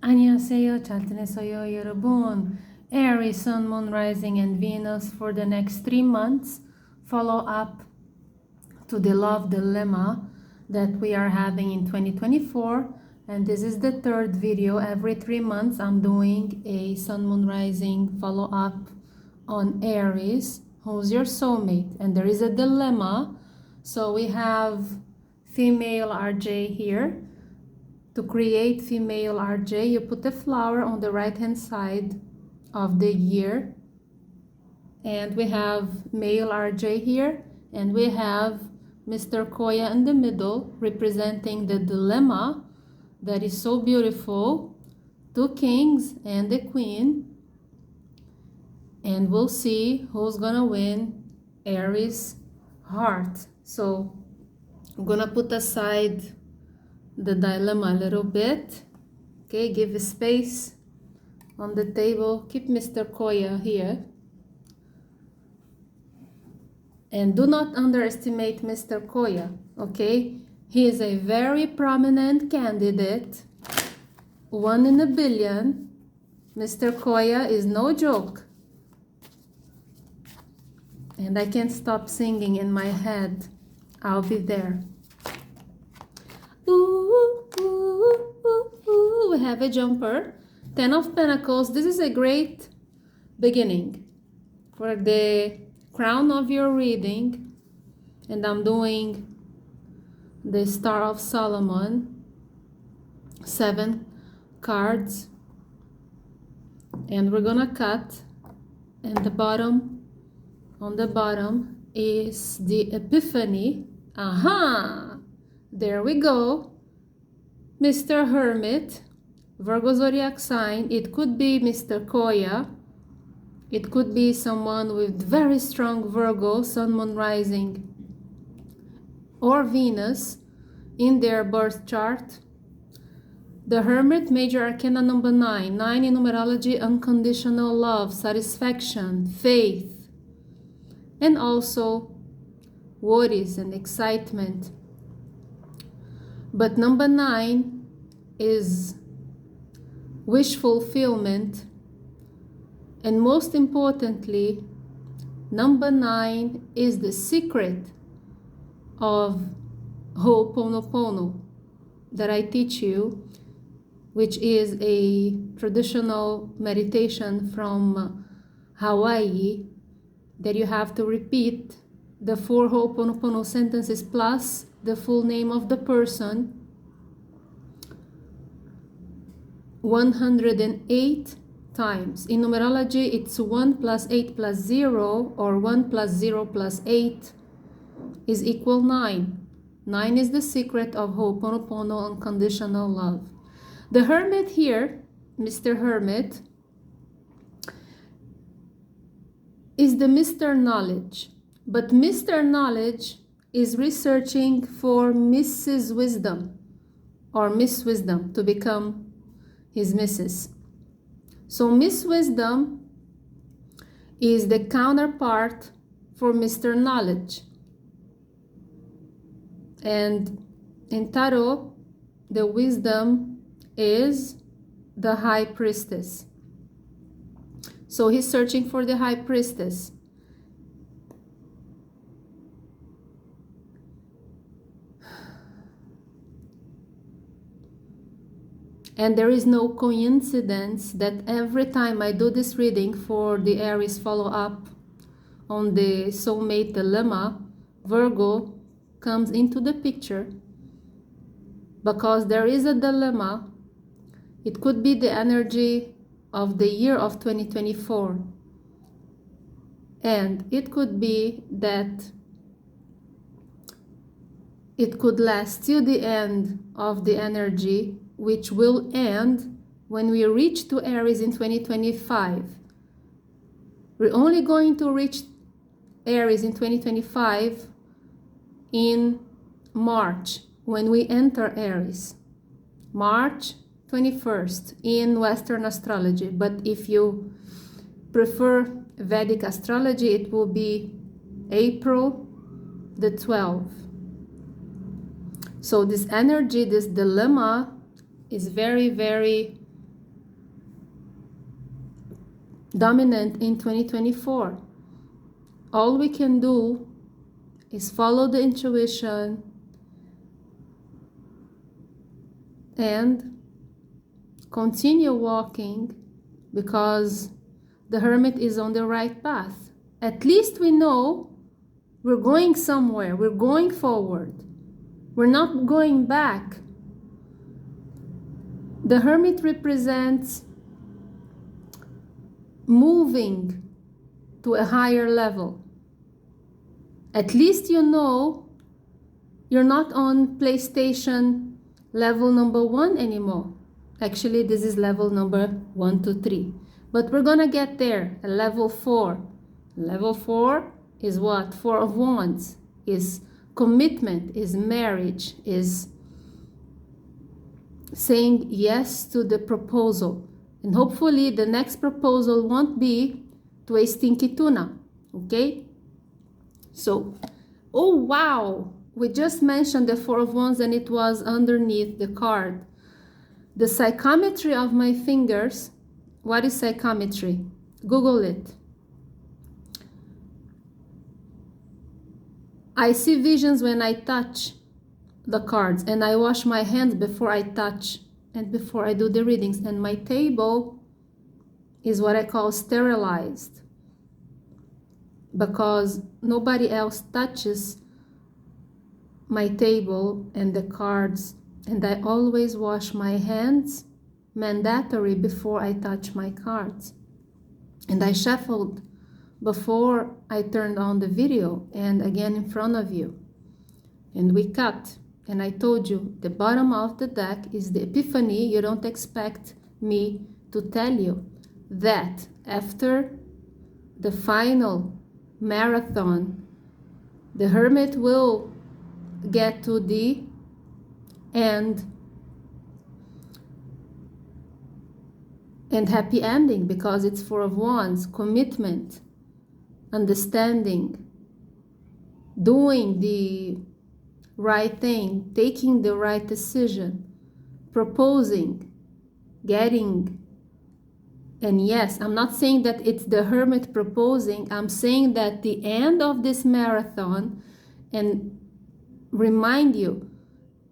안녕하세요. 잘 지냈어요, 여러분. Aries, Sun, Moon, Rising, and Venus for the next 3 months. Follow up to the love dilemma that we are having in 2024. And this is the third video. Every 3 months, I'm doing a Sun, Moon, Rising follow up on Aries. Who's your soulmate? And there is a dilemma. So we have female RJ here. To create female RJ, you put a flower on the right hand side of the year, and we have male RJ here, and we have Mr. Koya in the middle representing the dilemma that is so beautiful. 2 kings and a queen, and we'll see who's gonna win Aries heart. So I'm gonna put aside the dilemma a little bit. Okay, give a space on the table. Keep Mr. Koya here. And do not underestimate Mr. Koya, okay? He is a very prominent candidate. 1 in a billion. Mr. Koya is no joke. And I can't stop singing in my head. I'll be there. We have a jumper. 10 of Pentacles. This is a great beginning for the crown of your reading. And I'm doing the Star of Solomon. 7 cards. And we're gonna cut. And the bottom, on the bottom is the Epiphany. Aha! There we go. Mr. Hermit, Virgo zodiac sign. It could be Mr. Koya. It could be someone with very strong Virgo, Sun, Moon, Rising, or Venus in their birth chart. The Hermit, major arcana number 9. 9 in numerology, unconditional love, satisfaction, faith, and also worries and excitement. But number 9 is wish fulfillment, and most importantly, number 9 is the secret of Ho'oponopono that I teach you, which is a traditional meditation from Hawaii that you have to repeat the 4 Ho'oponopono sentences plus the full name of the person 108 times. In numerology, it's 1 plus 8 plus 0, or 1 plus 0 plus 8 is equal 9. 9 is the secret of Ho'oponopono, unconditional love. The Hermit here, Mr. Hermit, is the Mr. Knowledge. But Mr. Knowledge is researching for Mrs. Wisdom or Miss Wisdom to become his Mrs. So Miss Wisdom is the counterpart for Mr. Knowledge. And in Tarot, the wisdom is the High Priestess. So he's searching for the High Priestess. And there is no coincidence that every time I do this reading for the Aries follow-up on the soulmate dilemma, Virgo comes into the picture, because there is a dilemma. It could be the energy of the year of 2024. And it could be that it could last till the end of the energy, which will end when we reach to Aries in 2025. We're only going to reach Aries in 2025 in March, when we enter Aries. March 21st in Western astrology. But if you prefer Vedic astrology, it will be April the 12th. So this energy, this dilemma is very, very dominant in 2024. All we can do is follow the intuition and continue walking, because the Hermit is on the right path. At least we know we're going somewhere, we're going forward, we're not going back. The Hermit represents moving to a higher level. At least you know you're not on PlayStation level number 1 anymore. Actually, this is level number 1 to 3. But we're gonna get there, at level 4. Level 4 is what? 4 of Wands. Is commitment, is marriage, is saying yes to the proposal. And hopefully the next proposal won't be to a stinky tuna, okay? So, oh wow, we just mentioned the 4 of Wands and it was underneath the card. The psychometry of my fingers. What is psychometry? Google it. I see visions when I touch the cards, and I wash my hands before I touch and before I do the readings, and my table is what I call sterilized, because nobody else touches my table and the cards, and I always wash my hands, mandatory, before I touch my cards. And I shuffled before I turned on the video, and again in front of you, and we cut. And I told you the bottom of the deck is the epiphany. You don't expect me to tell you that after the final marathon, the Hermit will get to the end and happy ending, because it's 4 of Wands, commitment, understanding, doing the right thing, taking the right decision, proposing, getting. And yes, I'm not saying that it's the Hermit proposing. I'm saying that the end of this marathon, and remind you,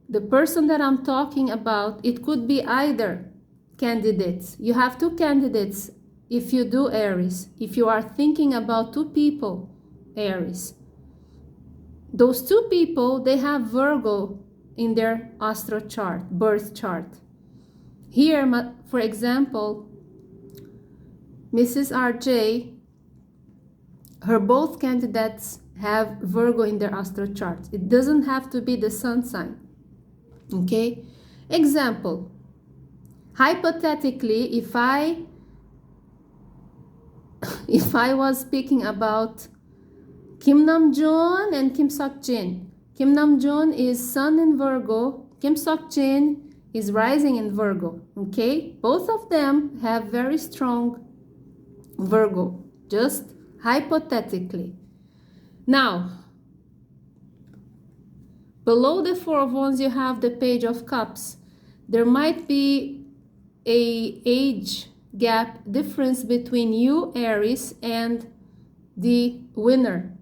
the person that I'm talking about, it could be either candidates. You have 2 candidates if you do Aries. If you are thinking about 2 people, Aries. Those 2 people, they have Virgo in their astro chart, birth chart. Here, for example, Mrs. RJ, her both candidates have Virgo in their astro chart. It doesn't have to be the sun sign. Okay? Example. Hypothetically, if I was speaking about Kim Namjoon and Kim Seok-jin. Kim Namjoon is Sun in Virgo. Kim Seok-jin is rising in Virgo. Okay? Both of them have very strong Virgo. Just hypothetically. Now, below the 4 of Wands, you have the Page of Cups. There might be an age gap difference between you, Aries, and the winner.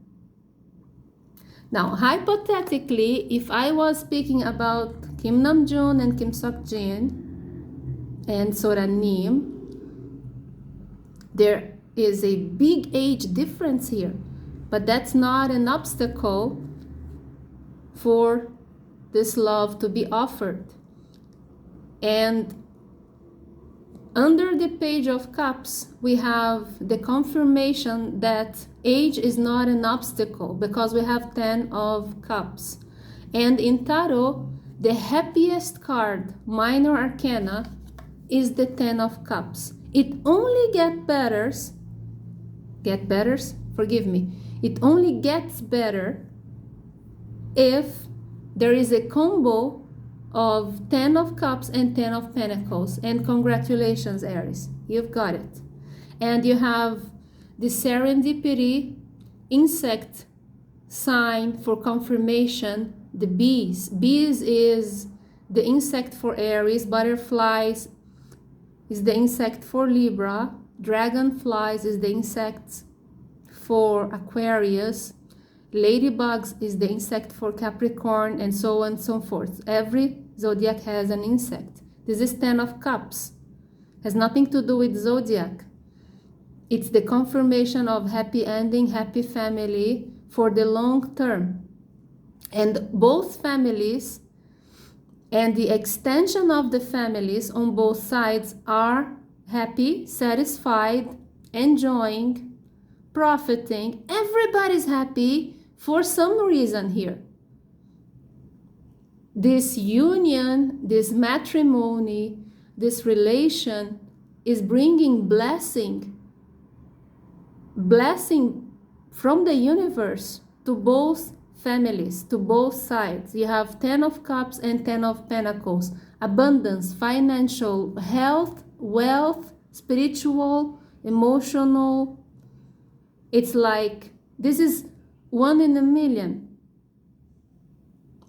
Now, hypothetically, if I was speaking about Kim Namjoon and Kim Seok-jin and Soranim, there is a big age difference here, but that's not an obstacle for this love to be offered. And under the Page of Cups, we have the confirmation that age is not an obstacle, because we have 10 of Cups. And in Tarot, the happiest card, minor arcana, is the 10 of Cups. It only it only gets better if there is a combo of 10 of Cups and 10 of Pentacles. And congratulations, Aries, you've got it. And you have the serendipity insect sign for confirmation, the bees. Bees is the insect for Aries, butterflies is the insect for Libra, Dragonflies is the insects for Aquarius. Ladybugs is the insect for Capricorn, and so on and so forth. Every zodiac has an insect. This is 10 of Cups. Has nothing to do with zodiac. It's the confirmation of happy ending, happy family for the long term. And both families and the extension of the families on both sides are happy, satisfied, enjoying, profiting. Everybody's happy for some reason here. This union, this matrimony, this relation is bringing blessing from the universe to both families, to both sides. You have 10 of Cups and 10 of Pentacles. Abundance, financial, health, wealth, spiritual, emotional. It's like this is 1 in a million.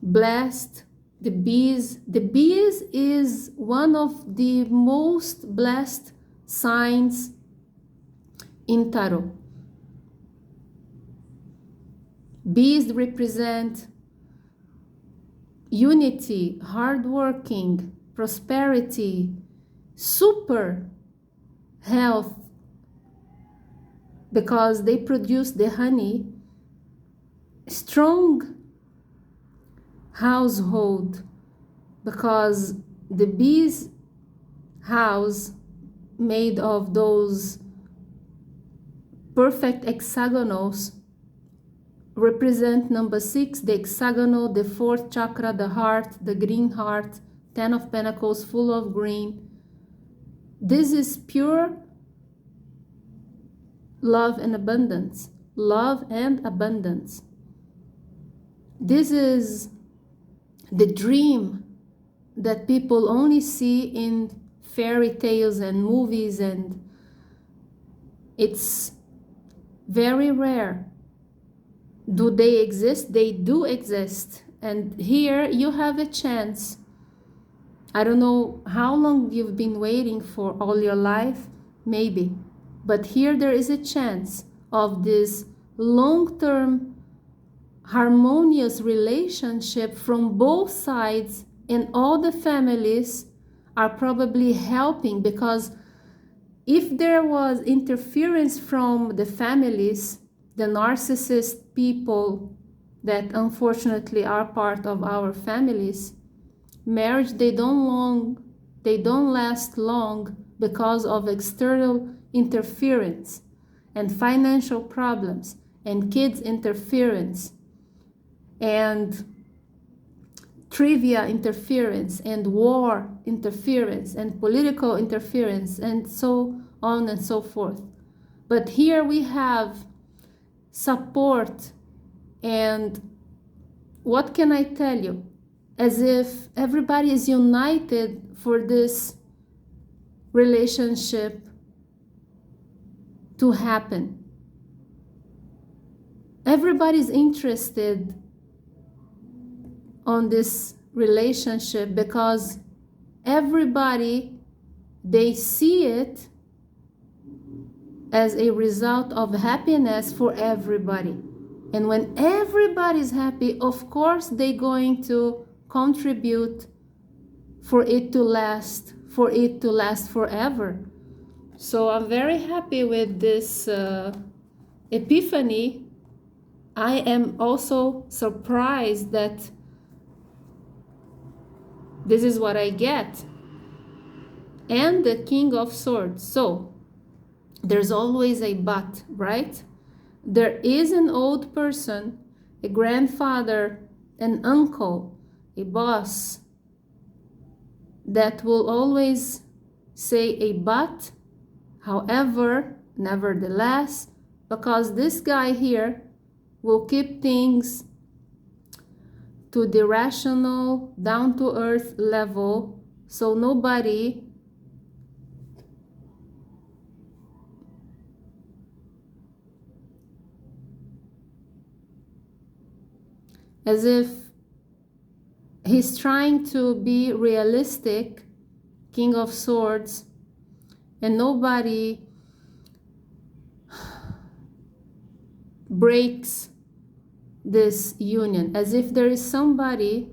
Blessed. The bees is one of the most blessed signs in tarot. Bees represent unity, hardworking, prosperity, super health, because they produce the honey, strong household, because the bees house made of those perfect hexagonals represent number 6, the hexagonal, the 4th chakra, the heart, the green heart, 10 of Pentacles full of green. This is pure love and abundance. Love and abundance. This is the dream that people only see in fairy tales and movies, and it's very rare. Do they exist? They do exist. And here you have a chance. I don't know how long you've been waiting for, all your life, maybe. But here there is a chance of this long-term harmonious relationship from both sides, and all the families are probably helping, because if there was interference from the families, the narcissist people that unfortunately are part of our families, marriage, they don't last long because of external interference and financial problems and kids interference and trivia interference and war interference and political interference and so on and so forth. But here we have support, and what can I tell you? As if everybody is united for this relationship to happen. Everybody's interested on this relationship because everybody, they see it as a result of happiness for everybody. And when everybody's happy, of course they're going to contribute for it to last forever. So I'm very happy with this epiphany. I am also surprised that this is what I get. And the King of Swords. So there's always a but, right? There is an old person, a grandfather, an uncle, a boss, that will always say a but, however, nevertheless, because this guy here will keep things to the rational, down-to-earth level, so nobody as if he's trying to be realistic, King of Swords, and nobody breaks this union, as if there is somebody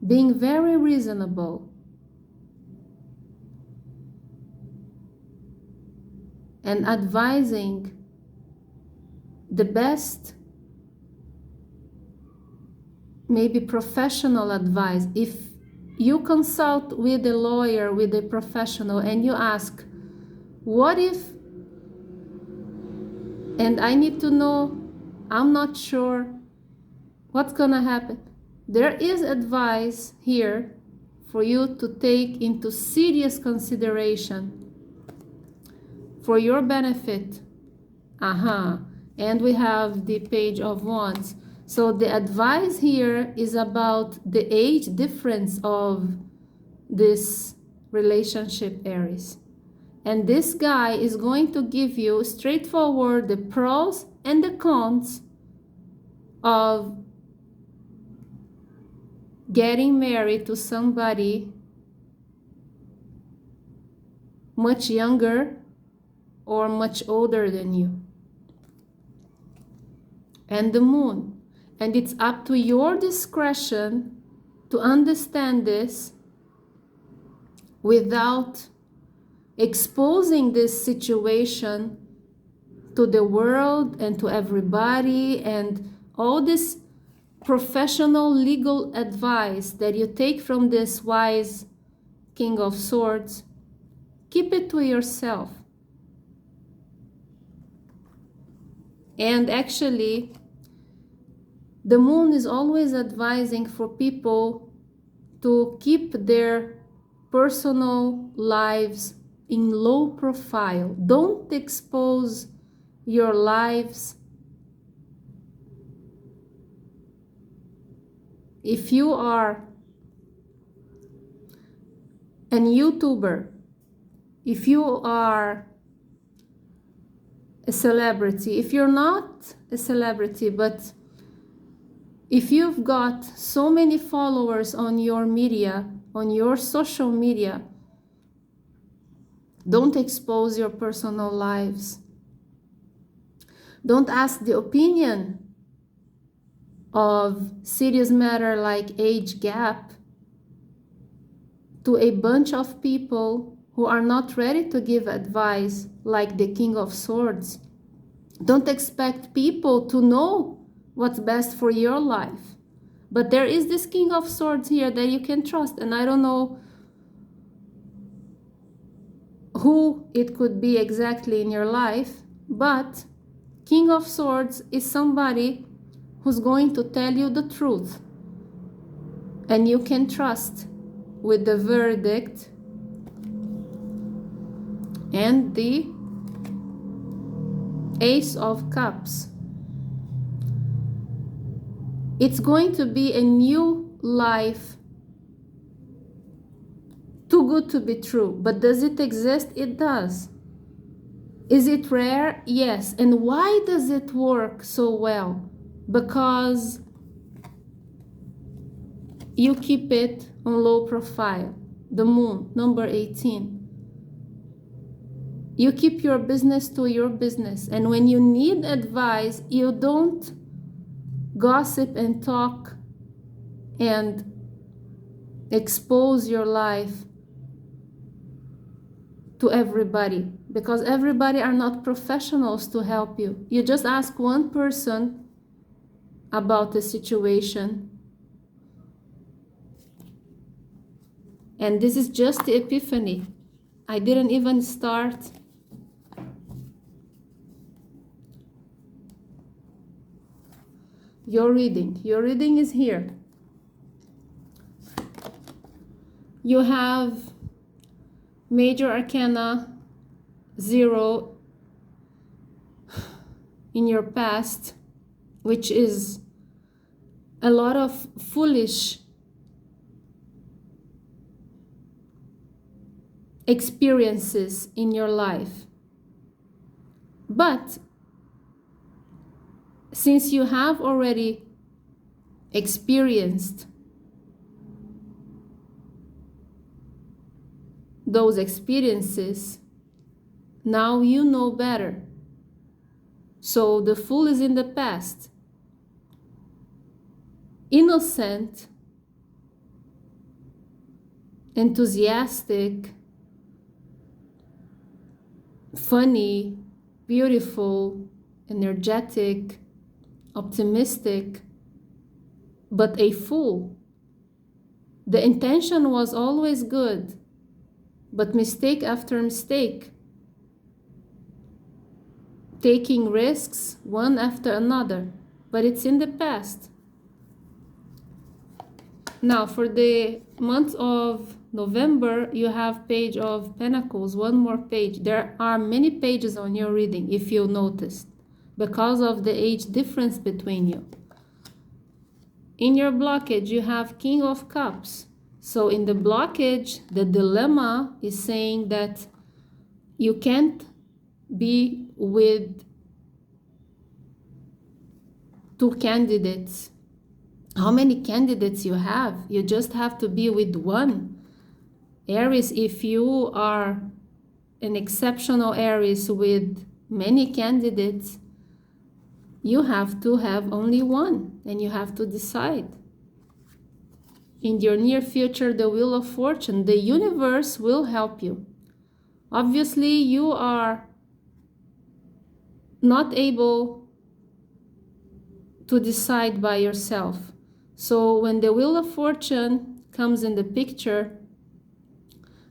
being very reasonable and advising the best, maybe professional advice. If you consult with a lawyer, with a professional, and you ask, what if, and I need to know, I'm not sure what's gonna happen. There is advice here for you to take into serious consideration for your benefit. And we have the Page of Wands. So the advice here is about the age difference of this relationship, Aries. And this guy is going to give you straightforward the pros and the cons of getting married to somebody much younger or much older than you. And the Moon. And it's up to your discretion to understand this without exposing this situation to the world and to everybody, and all this professional legal advice that you take from this wise King of Swords. Keep it to yourself. And actually, the Moon is always advising for people to keep their personal lives in low profile. Don't expose your lives. If you are an YouTuber, if you are a celebrity, if you're not a celebrity, but if you've got so many followers on your media, on your social media, don't expose your personal lives. Don't ask the opinion of serious matter like age gap to a bunch of people who are not ready to give advice, like the King of Swords. Don't expect people to know what's best for your life. But there is this King of Swords here that you can trust, and I don't know who it could be exactly in your life, but King of Swords is somebody who's going to tell you the truth, and you can trust with the verdict. And the Ace of Cups. It's going to be a new life, too good to be true. But does it exist? It does. Is it rare? Yes. And why does it work so well? Because you keep it on low profile. The Moon, number 18. You keep your business to your business. And when you need advice, you don't gossip and talk and expose your life to everybody, because everybody are not professionals to help you. You just ask one person about the situation. And this is just the epiphany. I didn't even start your reading. Your reading is here. You have Major Arcana 0 in your past, which is a lot of foolish experiences in your life. But since you have already experienced those experiences, now you know better. So the fool is in the past. Innocent, enthusiastic, funny, beautiful, energetic, optimistic, but a fool. The intention was always good, but mistake after mistake, taking risks one after another, but it's in the past. Now, for the month of November, you have Page of Pentacles, one more page. There are many pages on your reading, if you noticed, because of the age difference between you. In your blockage, you have King of Cups. So in the blockage, the dilemma is saying that you can't be with two candidates. How many candidates you have? You just have to be with one. Aries, if you are an exceptional Aries with many candidates, you have to have only one, and you have to decide. In your near future, the Wheel of Fortune, the universe will help you. Obviously, you are not able to decide by yourself. So when the Wheel of Fortune comes in the picture,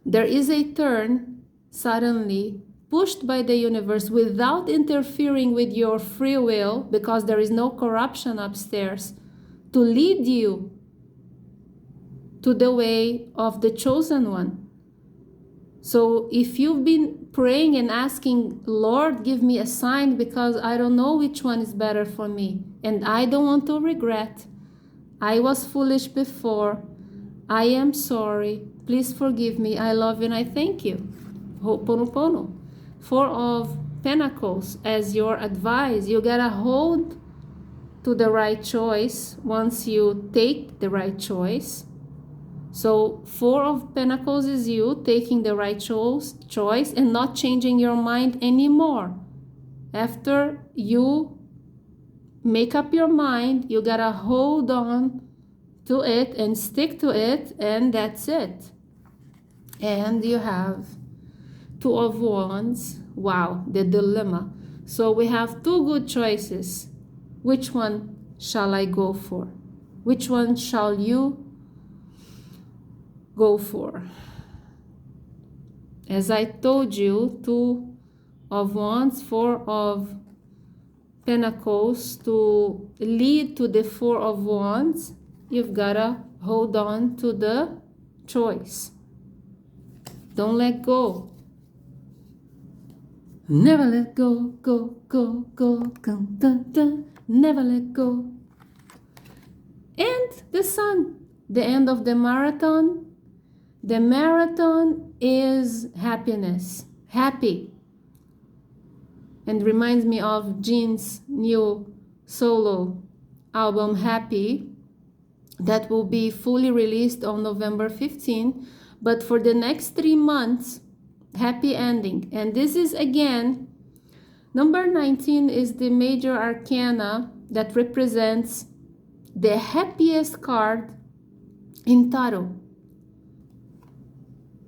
there is a turn suddenly pushed by the universe without interfering with your free will, because there is no corruption upstairs, to lead you to the way of the chosen one. So if you've been praying and asking, Lord, give me a sign because I don't know which one is better for me, and I don't want to regret. I was foolish before. I am sorry. Please forgive me. I love you and I thank you. Ho'oponopono. Four of Pentacles as your advice. You gotta hold to the right choice once you take the right choice. So Four of Pentacles is you taking the right choice and not changing your mind anymore. After you make up your mind, you gotta hold on to it and stick to it, and that's it. And you have Two of Wands. Wow, the dilemma. So we have two good choices. Which one shall I go for? Which one shall you go for? As I told you, Two of Wands, Four of Pentacles, to lead to the Four of Wands, you've gotta hold on to the choice. Don't let go. Never let go, go, go, go, go, dun, dun. Never let go. And the Sun, the end of the marathon. The marathon is happiness, happy. And reminds me of Jin's new solo album, Happy, that will be fully released on November 15. But for the next 3 months, happy ending. And this is, again, number 19 is the major arcana that represents the happiest card in tarot.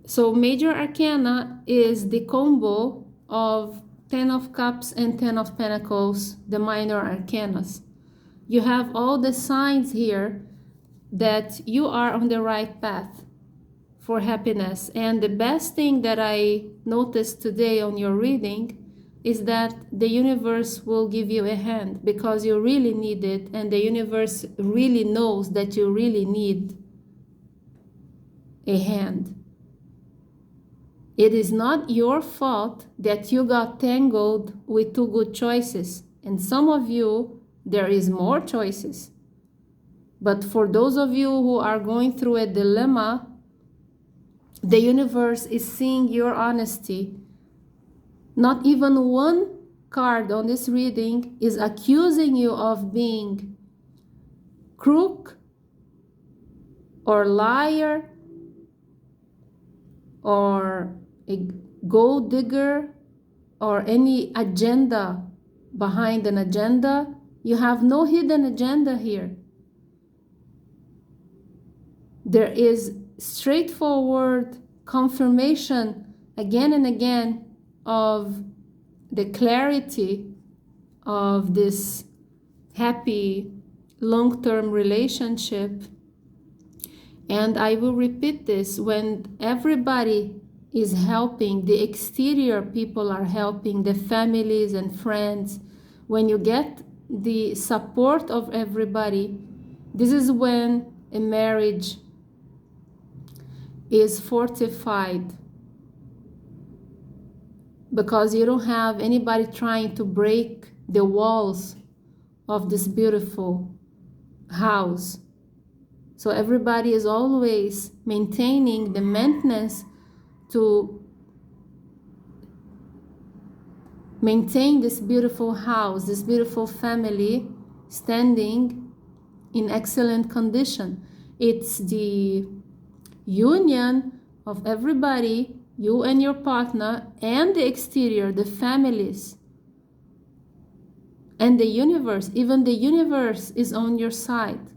So major arcana is the combo of 10 of Cups and 10 of Pentacles, the minor arcanas. You have all the signs here that you are on the right path for happiness. And the best thing that I noticed today on your reading is that the universe will give you a hand because you really need it, and the universe really knows that you really need a hand. It is not your fault that you got tangled with two good choices. And some of you, there is more choices. But for those of you who are going through a dilemma, the universe is seeing your honesty. Not even one card on this reading is accusing you of being crook or liar or a gold digger or any agenda behind an agenda. You have no hidden agenda here. There is straightforward confirmation again and again of the clarity of this happy long-term relationship. And I will repeat this: when everybody is helping, the exterior people are helping, the families and friends, when you get the support of everybody, this is when a marriage is fortified, because you don't have anybody trying to break the walls of this beautiful house. So everybody is always maintaining the maintenance to maintain this beautiful house, this beautiful family standing in excellent condition. It's the union of everybody, you and your partner, and the exterior, the families, and the universe. Even the universe is on your side.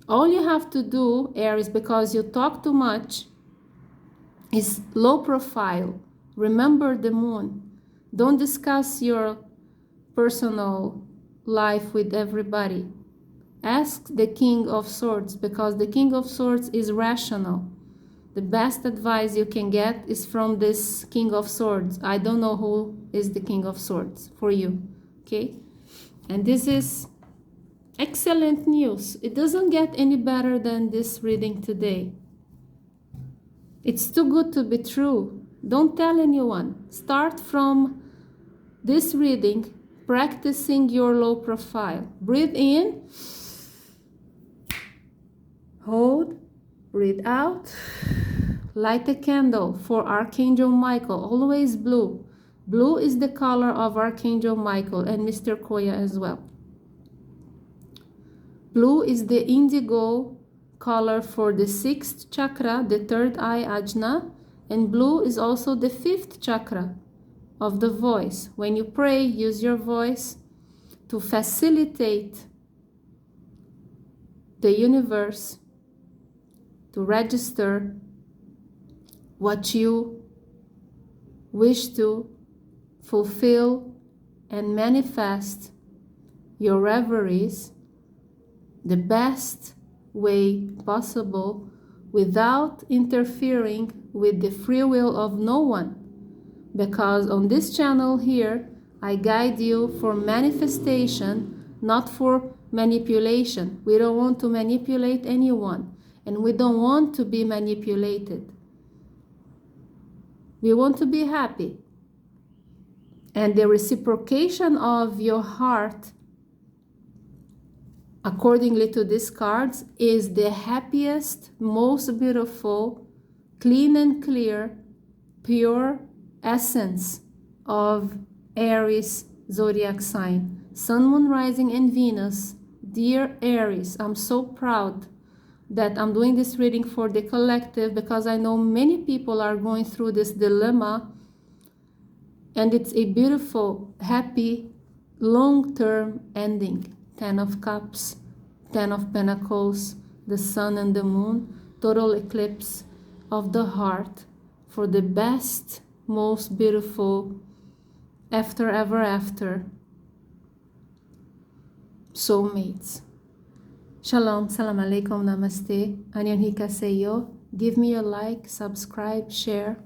All you have to do, Aries, because you talk too much, is low profile. Remember the moon. Don't discuss your personal life with everybody. Ask the King of Swords, because the King of Swords is rational. The best advice you can get is from this King of Swords. I don't know who is the King of Swords for you, okay? And this is excellent news. It doesn't get any better than this reading today. It's too good to be true. Don't tell anyone. Start from this reading practicing your low profile. Breathe in. Hold, breathe out, light a candle for Archangel Michael, always blue. Blue is the color of Archangel Michael and Mr. Koya as well. Blue is the indigo color for the 6th chakra, the 3rd eye ajna, and blue is also the 5th chakra of the voice. When you pray, use your voice to facilitate the universe to register what you wish to fulfill and manifest your reveries the best way possible without interfering with the free will of no one. Because on this channel here, I guide you for manifestation, not for manipulation. We don't want to manipulate anyone. And we don't want to be manipulated. We want to be happy. And the reciprocation of your heart, accordingly to these cards, is the happiest, most beautiful, clean and clear, pure essence of Aries zodiac sign. Sun, Moon, Rising, and Venus. Dear Aries, I'm so proud that I'm doing this reading for the collective, because I know many people are going through this dilemma, and it's a beautiful, happy, long-term ending. 10 of Cups, 10 of Pentacles, the Sun and the Moon, total eclipse of the heart for the best, most beautiful after ever after soulmates. Shalom, salam alaikum, namaste, annyeonghaseyo seyo. Give me a like, subscribe, share,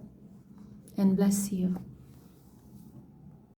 and bless you.